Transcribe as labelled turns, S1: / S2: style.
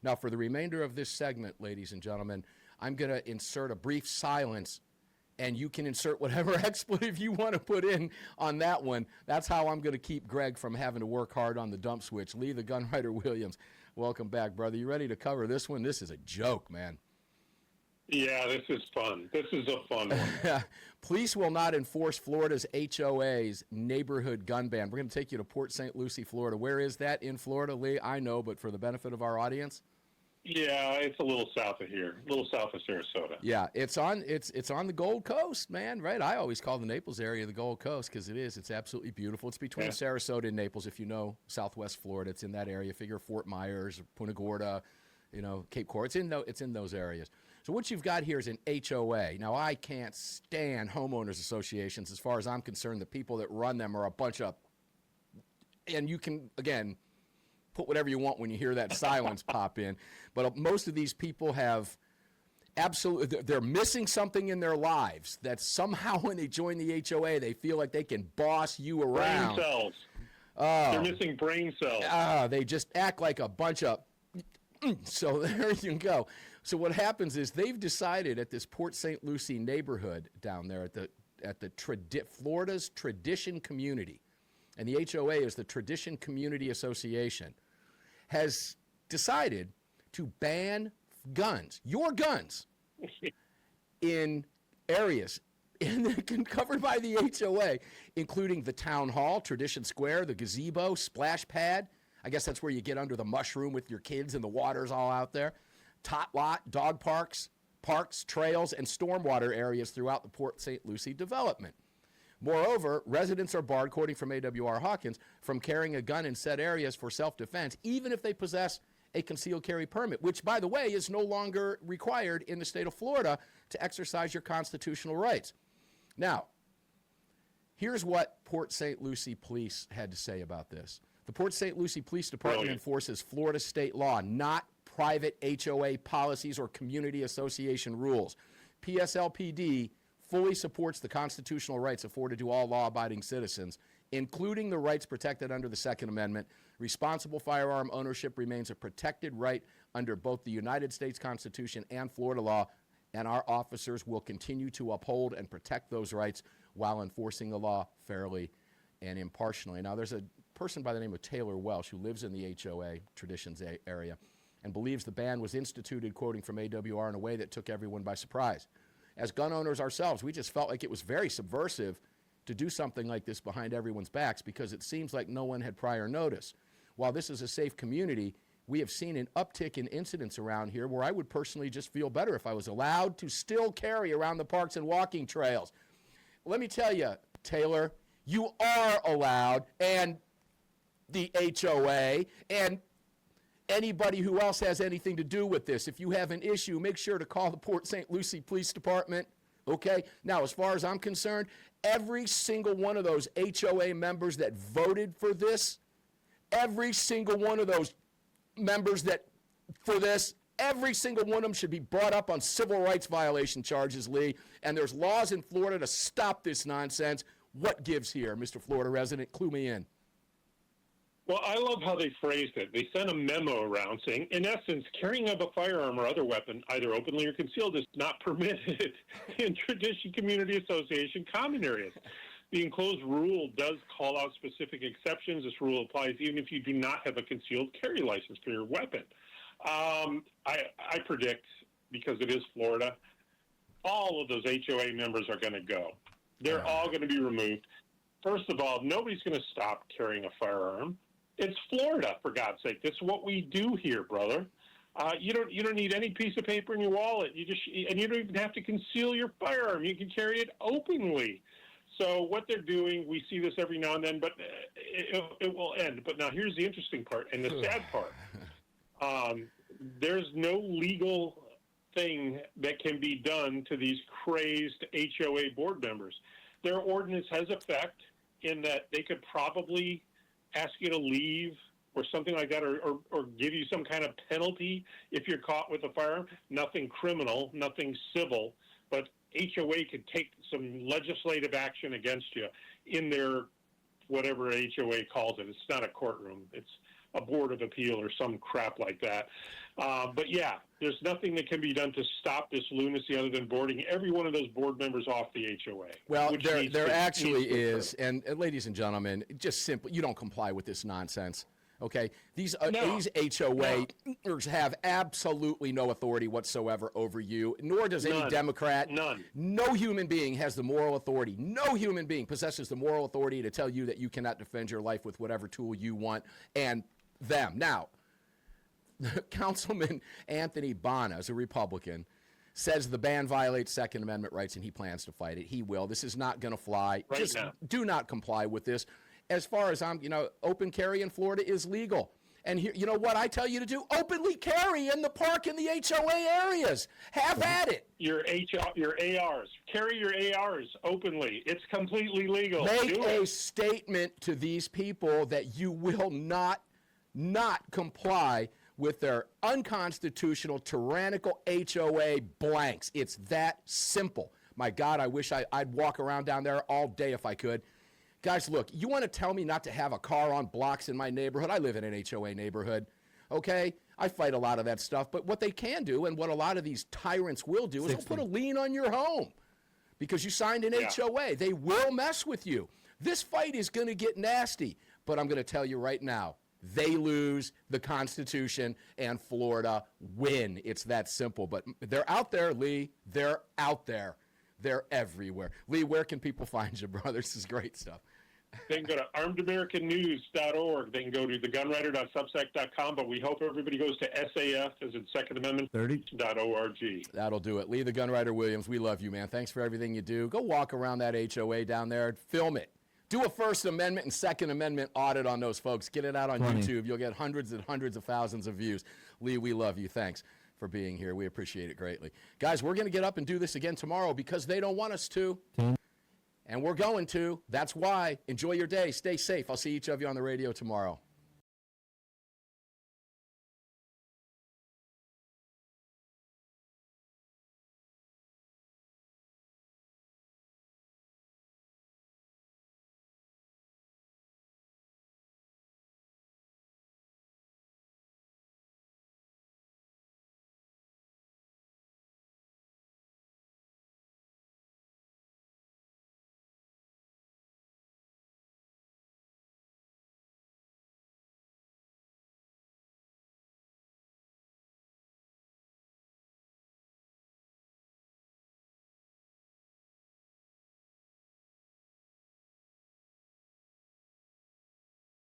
S1: Now, for the remainder of this segment, ladies and gentlemen, I'm going to insert a brief silence, and you can insert whatever expletive you want to put in on that one. That's how I'm going to keep Greg from having to work hard on the dump switch. Lee, the GunWriter Williams, welcome back, brother. You ready to cover this one? This is a joke, man.
S2: Yeah, this is fun. This is a fun one.
S1: Police will not enforce Florida's HOA's neighborhood gun ban. We're going to take you to Port St. Lucie, Florida. Where is that in Florida, Lee? I know, but for the benefit of our audience.
S2: Yeah, it's a little south of here, a little south of Sarasota.
S1: Yeah, it's on the Gold Coast, man, right? I always call the Naples area the Gold Coast because it is. It's absolutely beautiful. It's between Sarasota and Naples, if you know Southwest Florida. It's in that area. Figure Fort Myers, Punta Gorda, Cape Coral. It's in those areas. So what you've got here is an HOA. Now, I can't stand homeowners associations. As far as I'm concerned, the people that run them are a bunch of, and you can, again, put whatever you want when you hear that silence pop in. But most of these people have they're missing something in their lives that somehow when they join the HOA, they feel like they can boss you around.
S2: Brain cells. They're missing brain cells.
S1: They just act like a bunch of, so there you go. So what happens is they've decided at this Port St. Lucie neighborhood down there at the Florida's Tradition Community, and the HOA is the Tradition Community Association, has decided to ban guns, your guns, in areas covered by the HOA, including the town hall, Tradition Square, the gazebo, splash pad. I guess that's where you get under the mushroom with your kids and the water's all out there. Tot lot, dog parks, trails, and stormwater areas throughout the Port St. Lucie development. Moreover, residents are barred, quoting from AWR Hawkins, from carrying a gun in said areas for self-defense, even if they possess a concealed carry permit, which, by the way, is no longer required in the state of Florida to exercise your constitutional rights. Now, here's what Port St. Lucie Police had to say about this. The Port St. Lucie Police Department enforces Florida state law, not private HOA policies or community association rules. PSLPD fully supports the constitutional rights afforded to all law-abiding citizens, including the rights protected under the Second Amendment. Responsible firearm ownership remains a protected right under both the United States Constitution and Florida law, and our officers will continue to uphold and protect those rights while enforcing the law fairly and impartially. Now, there's a person by the name of Taylor Welsh who lives in the HOA Traditions area and believes the ban was instituted, quoting from AWR, in a way that took everyone by surprise. As gun owners ourselves, we just felt like it was very subversive to do something like this behind everyone's backs because it seems like no one had prior notice. While this is a safe community, we have seen an uptick in incidents around here where I would personally just feel better if I was allowed to still carry around the parks and walking trails. Let me tell you, Taylor, you are allowed, and the HOA, and anybody who else has anything to do with this. If you have an issue, make sure to call the Port St. Lucie Police Department, okay? Now, as far as I'm concerned, every single one of those HOA members that voted for this, every single one of those members every single one of them should be brought up on civil rights violation charges, Lee, and there's laws in Florida to stop this nonsense. What gives here, Mr. Florida resident? Clue me in.
S2: Well, I love how they phrased it. They sent a memo around saying, in essence, carrying of a firearm or other weapon, either openly or concealed, is not permitted in Tradition Community Association common areas. The enclosed rule does call out specific exceptions. This rule applies even if you do not have a concealed carry license for your weapon. I predict, because it is Florida, all of those HOA members are going to go. They're all going to be removed. First of all, nobody's going to stop carrying a firearm. It's Florida, for God's sake. That's what we do here, brother. You don't need any piece of paper in your wallet. And you don't even have to conceal your firearm. You can carry it openly. So what they're doing, we see this every now and then, but it will end. But now here's the interesting part and the sad part. There's no legal thing that can be done to these crazed HOA board members. Their ordinance has effect in that they could probably ask you to leave or something like that, or give you some kind of penalty if you're caught with a firearm. Nothing criminal, nothing civil, but HOA could take some legislative action against you in their whatever HOA calls it. It's not a courtroom. It's a board of appeal or some crap like that. But yeah, there's nothing that can be done to stop this lunacy other than boarding every one of those board members off the HOA.
S1: Well, there actually is, and ladies and gentlemen, just simply, you don't comply with this nonsense. Okay, these HOA have absolutely no authority whatsoever over you, nor does any Democrat.
S2: None.
S1: No human being has the moral authority. No human being possesses the moral authority to tell you that you cannot defend your life with whatever tool you want and them. Now, Councilman Anthony Bonner, as a Republican, says the ban violates Second Amendment rights and he plans to fight it. He will. This is not going to fly. Just do not comply with this. As far as open carry in Florida is legal. And here, you know what I tell you to do? Openly carry in the park in the HOA areas. Have at it.
S2: Your ARs. Carry your ARs openly. It's completely legal.
S1: Make a statement to these people that you will not comply with their unconstitutional, tyrannical HOA blanks. It's that simple. My God, I wish I'd walk around down there all day if I could. Guys, look, you want to tell me not to have a car on blocks in my neighborhood? I live in an HOA neighborhood, okay? I fight a lot of that stuff, but what they can do and what a lot of these tyrants will do is they'll put a lien on your home because you signed an HOA. They will mess with you. This fight is going to get nasty, but I'm going to tell you right now, they lose, the Constitution and Florida win. It's that simple, but they're out there, Lee. They're out there. They're everywhere. Lee, where can people find you, brother? This is great stuff.
S2: They can go to armedamericannews.org. They can go to thegunwriter.substack.com, but we hope everybody goes to SAF, as in Second Amendment, 30.org.
S1: That'll do it. Lee, the Gunwriter Williams, we love you, man. Thanks for everything you do. Go walk around that HOA down there. Film it. Do a First Amendment and Second Amendment audit on those folks. Get it out on YouTube. You'll get hundreds and hundreds of thousands of views. Lee, we love you. Thanks for being here. We appreciate it greatly. Guys, we're going to get up and do this again tomorrow because they don't want us to. And we're going to. That's why. Enjoy your day. Stay safe. I'll see each of you on the radio tomorrow.